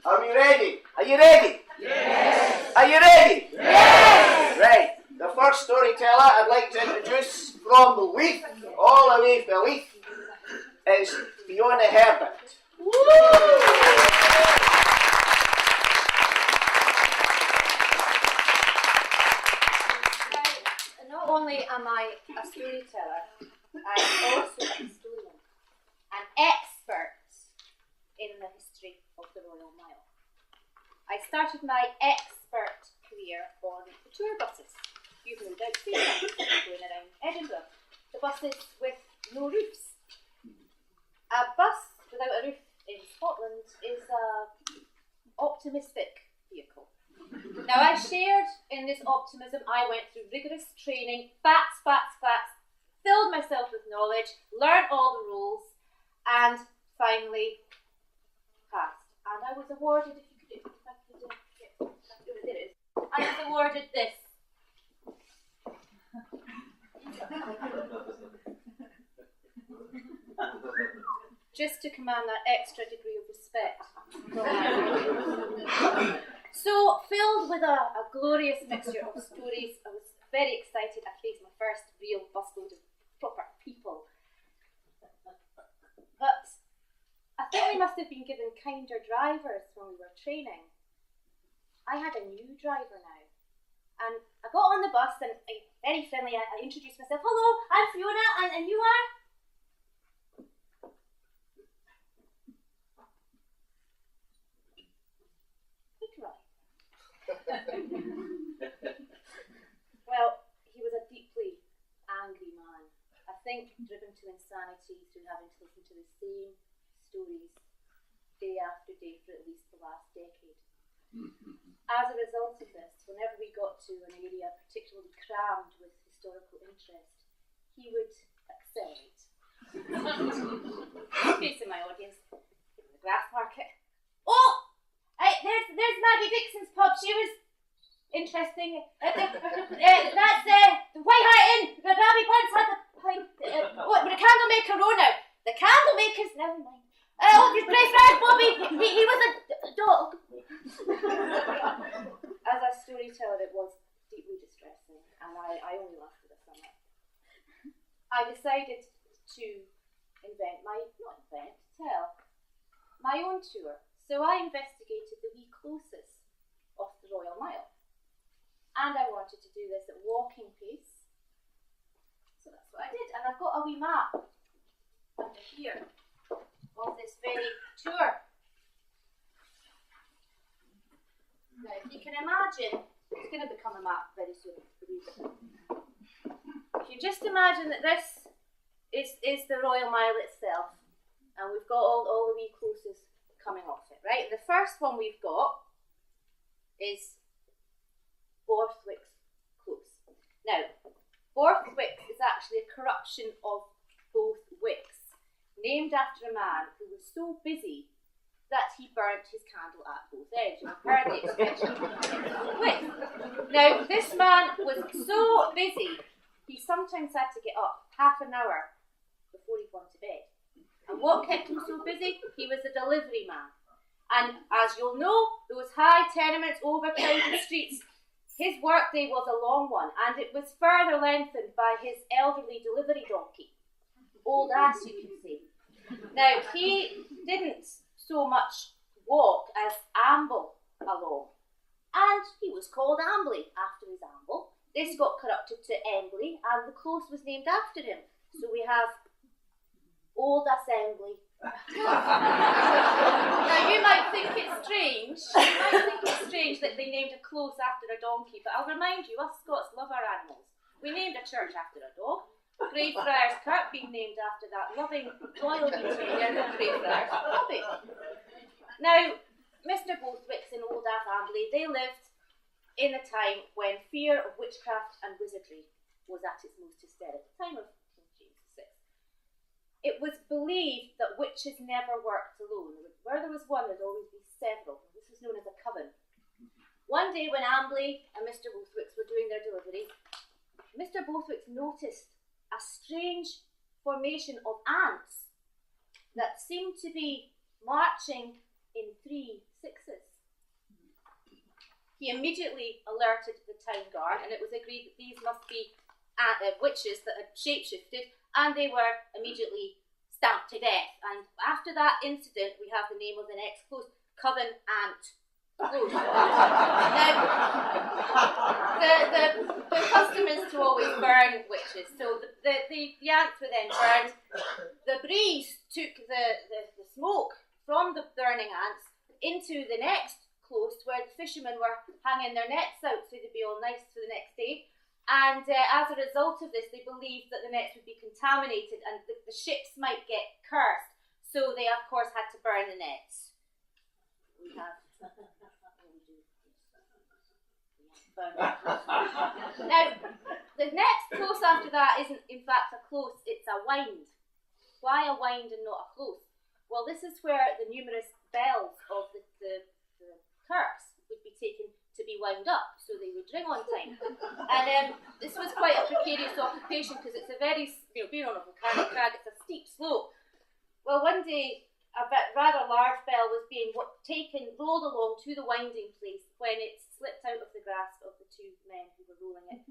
Are we ready? Are you ready? Yes. Are you ready? Yes. Right. The first storyteller I'd like to introduce from Leith, all the way from Leith, is Fiona Herbert. Not only am I a storyteller, I'm also a historian, an expert in the history of the Royal Mile. I started my expert career on the tour buses. You've no doubt seen them going around Edinburgh. The buses with no roofs. A bus without a roof in Scotland is an optimistic vehicle. Now, I shared in this optimism. I went through rigorous training, facts, filled myself with knowledge, learned all the rules, and finally passed. And I was awarded, I was awarded this. Just to command that extra degree of respect. So, filled with a glorious mixture of stories, I was very excited. I faced my first real busload of proper people. But I think we must have been given kinder drivers when we were training. I had a new driver now. And I got on the bus and very friendly, I introduced myself. Hello, I'm Fiona, and you are? Well, he was a deeply angry man. I think driven to insanity through having to listen to the same stories day after day for at least the last decade. As a result of this, whenever we got to an area particularly crammed with historical interest, he would accelerate. Facing my audience, in the grass market. Oh! There's Maggie Dixon's pub. She was interesting. That's the White Hart Inn. The Rabbi once had the pint. With a candlemaker row now. The candlemaker's never mind. His Grey Friars Bobby. He was a dog. As a storyteller, it was deeply distressing, and I only lasted a summer. I decided to tell my own tour. So I investigated the wee closes of the Royal Mile. And I wanted to do this at walking pace. So that's what I did. And I've got a wee map under here of this very tour. Now, if you can imagine, it's going to become a map very soon. If you just imagine that this is the Royal Mile itself, and we've got all the wee closes coming off it, right? The first one we've got is Borthwick's Close. Now, Borthwick is actually a corruption of both Wicks, named after a man who was so busy that he burnt his candle at both ends. You've heard the expression Wick. Now, this man was so busy, he sometimes had to get up half an hour before he'd gone to bed. And what kept him so busy? He was a delivery man. And as you'll know, those high tenements, overcrowded streets, his workday was a long one, and it was further lengthened by his elderly delivery donkey. Old ass, you can see. Now, he didn't so much walk as amble along. And he was called Ambley after his amble. This got corrupted to Embley, and the close was named after him. So we have Old Assembly. Now you might think it's strange. That they named a close after a donkey, but I'll remind you, us Scots love our animals. We named a church after a dog. Greyfriars Kirk being named after that loving royal terrier of Greyfriars Bobby. Now, Mr. Borthwick's and Old Assembly, they lived in a time when fear of witchcraft and wizardry was at its most hysteric, the time of King James VI. It was believed that witches never worked alone. Where there was one, there'd always be several. This was known as a coven. One day when Ambley and Mr. Borthwick were doing their delivery, Mr. Borthwick noticed a strange formation of ants that seemed to be marching in 3 6s. He immediately alerted the town guard, and it was agreed that these must be witches that had shapeshifted, and they were immediately stamped to death. And after that incident, we have the name of the next close, Coven Ant Close. Now, the custom is to always burn witches, so the ants were then burned. The breeze took the smoke from the burning ants into the next close where the fishermen were hanging their nets out so they'd be all nice for the next day. And as a result of this, they believed that the nets would be contaminated and the ships might get cursed. So they, of course, had to burn the nets. We have. Now, the next close after that isn't, in fact, a close, it's a wind. Why a wind and not a close? Well, this is where the numerous bells of the kirks would be taken to be wound up, so they would ring on time. And this was quite a precarious occupation because it's a very, being on a volcanic crag, it's a steep slope. Well, one day, a rather large bell was being rolled along to the winding place when it slipped out of the grasp of the 2 men who were rolling it.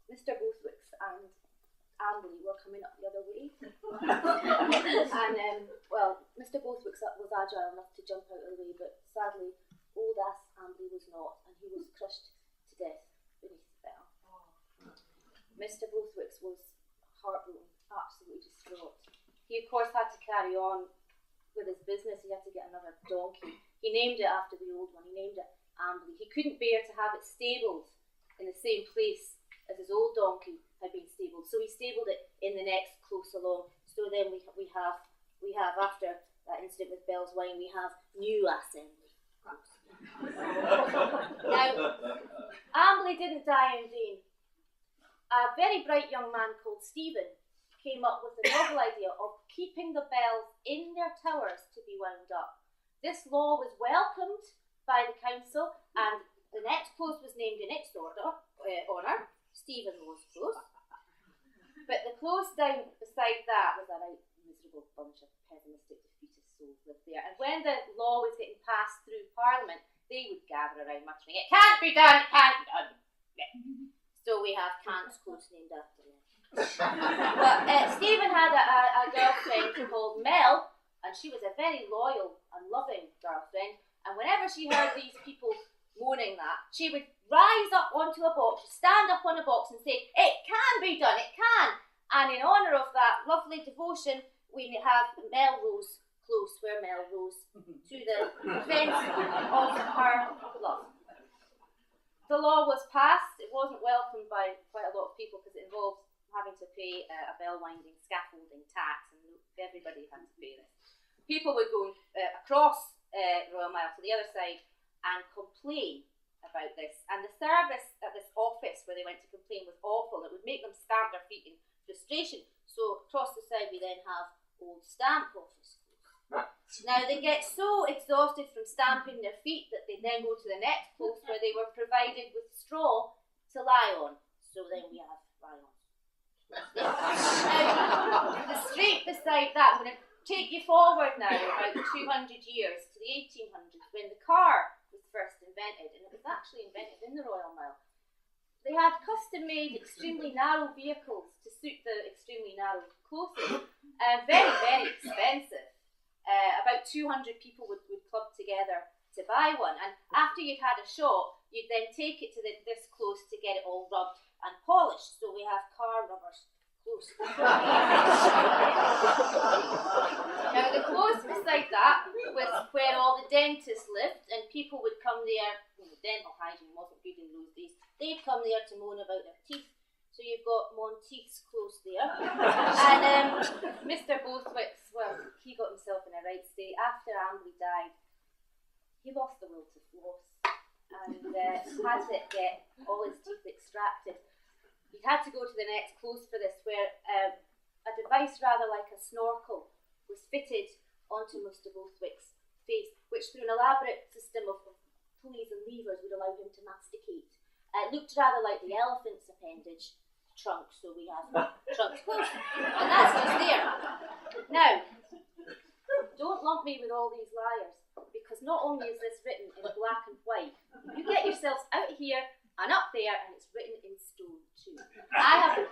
Mr. Bothwicks and Amberley were coming up the other way. And, Mr. Bothwicks was agile enough to jump out of the way, but sadly, old ass Amberley was not, and he was crushed to death beneath the bell. Mr. Bothwicks was heartbroken, absolutely distraught. He, of course, had to carry on with his business. He had to get another donkey. He named it after the old one. He named it Amberley. He couldn't bear to have it stabled in the same place as his old donkey had been stabled, so he stabled it in the next close along. So then we have after that incident with Bell's Wine, we have New Assembly. Now, Amberley didn't die in vain. A very bright young man called Stephen came up with the novel idea of keeping the bells in their towers to be wound up. This law was welcomed by the council, and the next close was named in its honour, Stephen Rose Close. But the close down beside that was a right miserable bunch of pessimistic, defeatist souls lived there. And when the law was getting passed through Parliament, they would gather around muttering, "It can't be done, it can't be done." Yeah. So we have Cant's Close named after him. But Stephen had a girlfriend called Mel, and she was a very loyal and loving girlfriend. And whenever she heard these people moaning that, she would rise up onto a box, stand up on a box and say, "It can be done, it can." And in honour of that lovely devotion, we have Melrose Close, where Mel rose to the defence of her love. The law was passed. It wasn't welcomed by quite a lot of people because it involved having to pay a bell winding scaffolding tax, and everybody had to pay this. People would go across Royal Mile to the other side and complain about this, and the service at this office where they went to complain was awful. It would make them stamp their feet in frustration. So across the side we then have Old Stamp Office. Now they get so exhausted from stamping their feet that they then go to the next post where they were provided with straw to lie on. So then we have lie-ons. Now, the street beside that, I'm going to take you forward now about 200 years to the 1800s when the car was first invented, and it was actually invented in the Royal Mile. They had custom-made, extremely narrow vehicles to suit the extremely narrow closes, very, very expensive. About 200 people would club together to buy one, and after you'd had a shot, you'd then take it to this close to get it all rubbed and polished. So we have car rubbers close. Now the close beside that was where all the dentists lived, and people would come there. The dental hygiene wasn't good in those days. They'd come there to moan about their teeth. So you've got Monteith's Close there. And Mr. Bothwicks, well, he got himself in a right state. After Amberley died, he lost the will to floss and had to get all his teeth extracted. He had to go to the next close for this, where a device rather like a snorkel was fitted onto Mr. Bothwick's face, which through an elaborate system of pulleys and levers would allow him to masticate. It looked rather like the elephant's appendage trunk, so we have trunks close. And that's just there. Now, don't lump me with all these liars, because not only is this written in black and white, you get yourselves out here and up there, and it's written in stone too. I have the